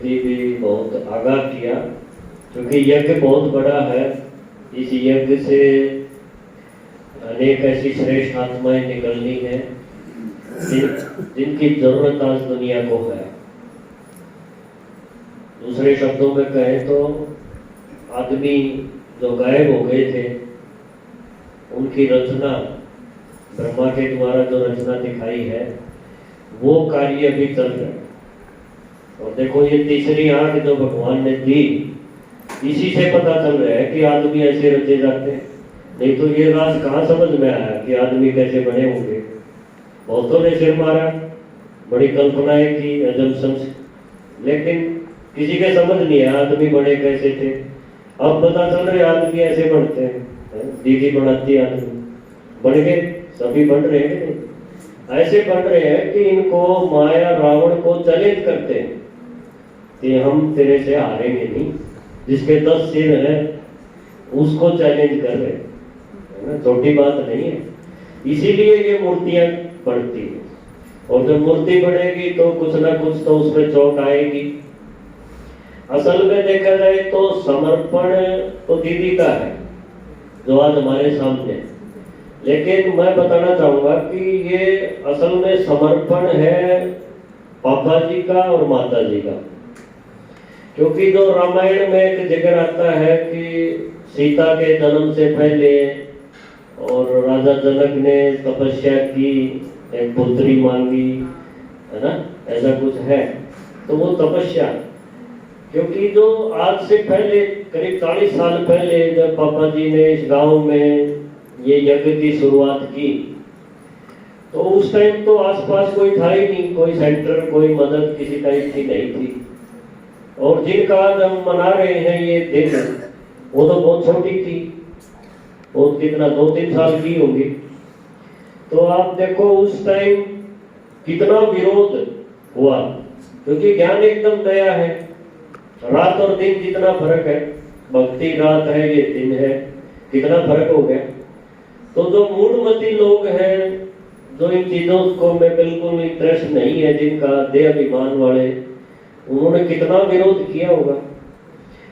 मूर्ति भी बहुत आगाह किया, क्योंकि यज्ञ बहुत बड़ा है। इस यज्ञ से अनेक ऐसी श्रेष्ठ आत्माएं निकलनी है जिनकी जरूरत आज दुनिया को है। दूसरे शब्दों में कहें तो आदमी जो गायब हो गए थे, उनकी रचना, ब्रह्मा के द्वारा जो रचना दिखाई है, वो कार्य भी चल रहा है। और देखो ये तीसरी आंख जो भगवान ने दी, इसी से पता चल रहा है कि आदमी ऐसे रचे जाते हैं। नहीं तो ये राज कहाँ समझ में आया कि आदमी कैसे बने होंगे। बहुतों ने सिर मारा, बड़ी कल्पनाएं की, अजम्पशंस, लेकिन किसी के समझ नहीं आया आदमी बने कैसे थे। अब पता चल रहा है आदमी ऐसे बनते हैं। दीदी बनाती है, आदमी बन गए, सभी बन रहे हैं। ऐसे बन रहे हैं कि इनको माया रावण को चैलेंज करते हैं कि हम तेरे से हारेंगे नहीं। जिसके 10 सिर है उसको चैलेंज कर रहे हैं, है ना, छोटी बात नहीं है। इसीलिए ये मूर्तियां बढ़ती है, और जब मूर्ति बढ़ेगी तो कुछ ना कुछ तो उसमें चोट आएगी। असल में देखा जाए तो समर्पण तो दीदी का है जो आज हमारे सामने, लेकिन मैं बताना चाहूंगा कि ये असल में समर्पण है पापा जी का और माता जी का। क्योंकि जो रामायण में एक जिक्र आता है कि सीता के जन्म से पहले और राजा जनक ने तपस्या की, एक पुत्री मांगी, है ना, ऐसा कुछ है। तो वो तपस्या, क्योंकि जो आज से पहले करीब 40 साल पहले जब पापा जी ने इस गांव में ये यज्ञ की शुरुआत की, तो उस टाइम तो आसपास कोई था ही नहीं, कोई सेंटर, कोई मदद किसी टाइप की नहीं थी। और जिनका आज हम मना रहे हैं ये दिन, वो तो बहुत छोटी थी, वो कितना 2-3 साल की होगी। तो आप देखो उस टाइम कितना विरोध हुआ, क्योंकि ज्ञान एकदम नया है। रात और दिन जितना फर्क है, भक्ति रात है, ये दिन है, कितना फर्क हो गया। तो जो मूढ़मती लोग हैं, जो इन चीजों को में बिल्कुल इंटरेस्ट नहीं है, जिनका देह अभिमान वाले, उन्होंने कितना विरोध किया होगा।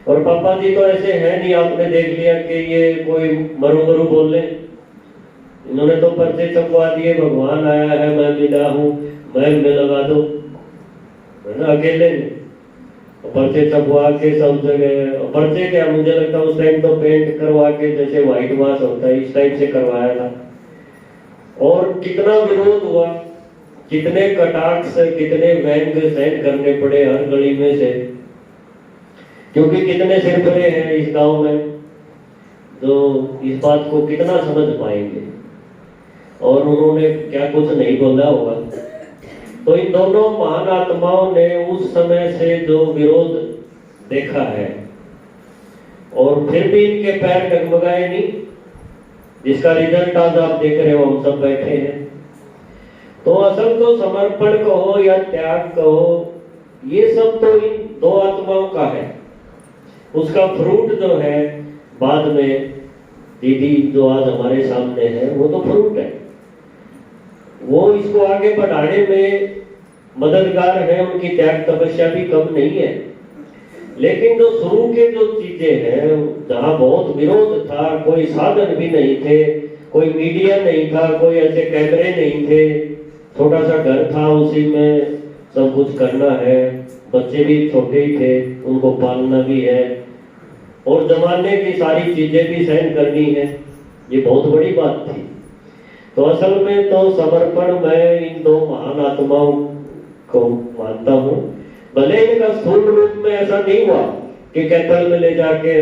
और पापा जी तो ऐसे है नहीं, आपने देख लिया कि ये कोई मरु मरु बोल रहे। इन्होंने तो पर्चे छपवा दिए, भगवान आया है, मैं मिला हूँ, मैं लगा दो, है ना, अकेले पर्चे छपवा के सब जगह। पर्चे क्या, मुझे लगता है उस टाइम तो पेंट करवा के, जैसे व्हाइट वॉश होता है इस टाइप से करवाया था। और कितना विरोध हुआ, कितने कटाक्ष, कितने व्यंग सहन करने पड़े हर गली में से, क्योंकि कितने सिरफरे हैं इस गांव में जो इस बात को कितना समझ पाएंगे। और उन्होंने क्या कुछ नहीं बोला होगा। तो इन दोनों महान आत्माओं ने उस समय से जो विरोध देखा है, और फिर भी इनके पैर डगमगाए नहीं, जिसका रिजल्ट आज आप देख रहे हो, हम सब बैठे हैं। तो असल तो समर्पण कहो या त्याग कहो, ये सब तो इन दो आत्माओं का है। उसका फ्रूट जो है बाद में दीदी जो आज हमारे सामने है, वो तो फ्रूट है। वो इसको आगे बढ़ाने में मददगार है, उनकी त्याग तपस्या भी कम नहीं है। लेकिन जो शुरू के जो चीजें हैं, जहाँ बहुत विरोध था, कोई साधन भी नहीं थे, कोई मीडिया नहीं था, कोई ऐसे कैमरे नहीं थे, छोटा सा घर था, उसी में सब कुछ करना है, बच्चे भी छोटे ही थे, उनको पालना भी है, और जमाने की सारी चीजें भी सहन करनी है। ये बहुत बड़ी बात थी। तो असल में तो समर्पण मैं इन दो महान आत्माओं को मानता हूँ। भले इनका स्थूल रूप में ऐसा नहीं हुआ कि कैथल में ले जाके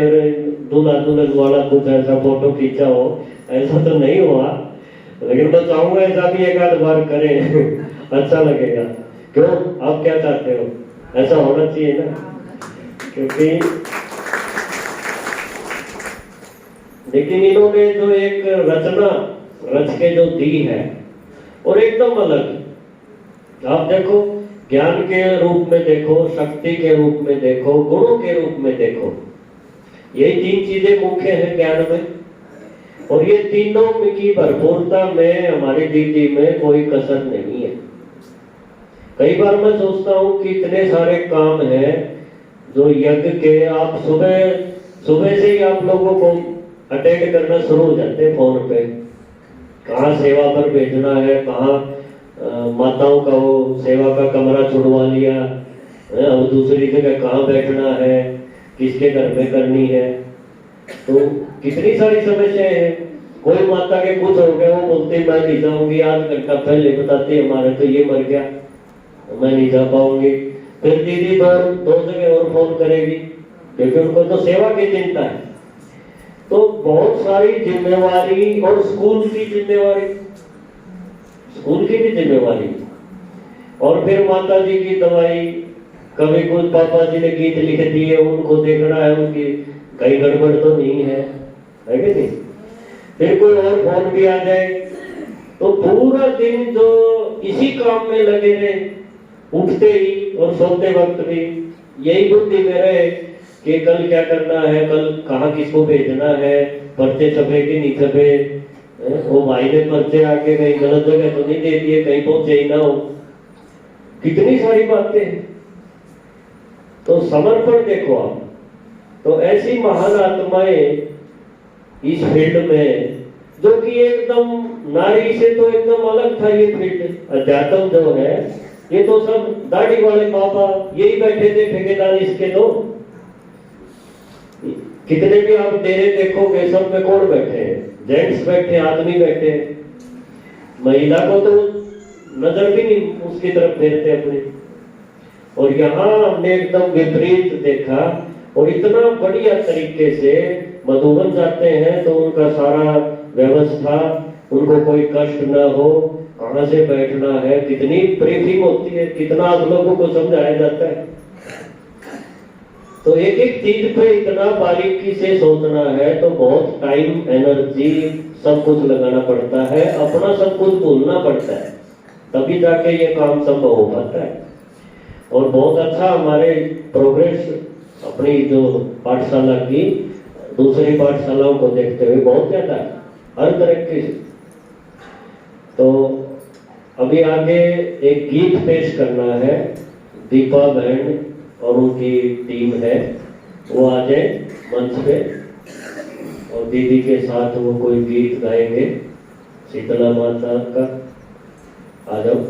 दूल्हा दुल्हन वाला कुछ ऐसा फोटो खींचा हो, ऐसा तो नहीं हुआ। लेकिन मैं चाहूंगा ऐसा भी एक आध बार करें अच्छा लगेगा। क्यों, आप क्या चाहते हो? ऐसा होना चाहिए ना, क्योंकि लेकिन इन्होंने जो एक रचना रच के जो दी है, और एकदम अलग। आप देखो, ज्ञान के रूप में देखो, शक्ति के रूप में देखो, गुणों के रूप में देखो, यही 3 चीजें मुख्य हैं ज्ञान में। और ये तीनों की भरपूरता में हमारी दीदी में कोई कसर नहीं है। कई बार मैं सोचता हूँ कि इतने सारे काम हैं, जो यज्ञ के आप सुबह सुबह से ही आप लोगों को अटेंड करना शुरू हो जाते हैं फोन पे, कहाँ सेवा पर भेजना है, कहाँ माताओं का वो सेवा का कमरा छुड़वा लिया, अब दूसरी जगह कहाँ बैठना है, किसके घर में करनी है। तो कितनी सारी समस्याएं हैं। कोई माता के कुछ हो गया, वो बोलते मैं नहीं जाऊंगी, आध घंटा पहले बताते हमारे तो ये मर गया, मैं नहीं जा पाऊंगी। फिर दीदी दो जगह और फोन करेगी, क्योंकि उनको तो सेवा की चिंता है। तो बहुत सारी जिम्मेवारी, और स्कूल की जिम्मेवारी, स्कूल की भी जिम्मेवारी, और फिर माता जी की दवाई, कभी कुछ पापा जी ने गीत लिख दिए, उनको देखना है, उनकी कहीं गड़बड़ तो नहीं है कि नहीं। फिर कोई और फोन भी आ जाए, तो पूरा दिन जो इसी काम में लगे रहे, उठते ही और सोते वक्त भी यही बुद्धि में रहे कि कल क्या करना है, कल कहाँ किसको भेजना है, पर्चे छपे कि नहीं छपे, वो भाई ने पर्चे आके कहीं गलत जगह तो नहीं दे दिए, कहीं पहुंचे ही ना हो, कितनी सारी बातें। तो समर्पण देखो आप, तो ऐसी महान आत्माएं इस फील्ड में, जो कि एकदम नारी से तो एकदम अलग था ये फील्ड। अध्यात्म जो है ये तो सब दाढ़ी वाले बाबा यही बैठे थे ठेकेदार इसके। तो कितने भी आप डेरे देखोगे, सब में कौन बैठे हैं? जेंट्स बैठे, आदमी बैठे, महिला को तो नजर भी नहीं उसकी तरफ फेरते अपने। और यहाँ हमने एकदम विपरीत देखा, और इतना बढ़िया तरीके से मधुबन जाते हैं तो उनका सारा व्यवस्था, उनको कोई कष्ट ना हो, कहाँ से बैठना है, कितनी ब्रीफिंग होती है, कितना आप लोगों को समझाया जाता है। तो एक एक चीज पे इतना बारीकी से सोचना है, तो बहुत टाइम, एनर्जी, सब कुछ लगाना पड़ता है, अपना सब कुछ भूलना पड़ता है, तभी जाके ये काम संभव हो पाता है। और बहुत अच्छा हमारे प्रोग्रेस अपनी जो पाठशाला की दूसरी पाठशालाओं को देखते हुए बहुत ज्यादा हर तरीके से। तो अभी आगे एक गीत पेश करना है, दीपा बहन और उनकी टीम है, वो आ जाए मंच पे और दीदी के साथ वो कोई गीत गाएंगे शीतला माता का। आ जाओ।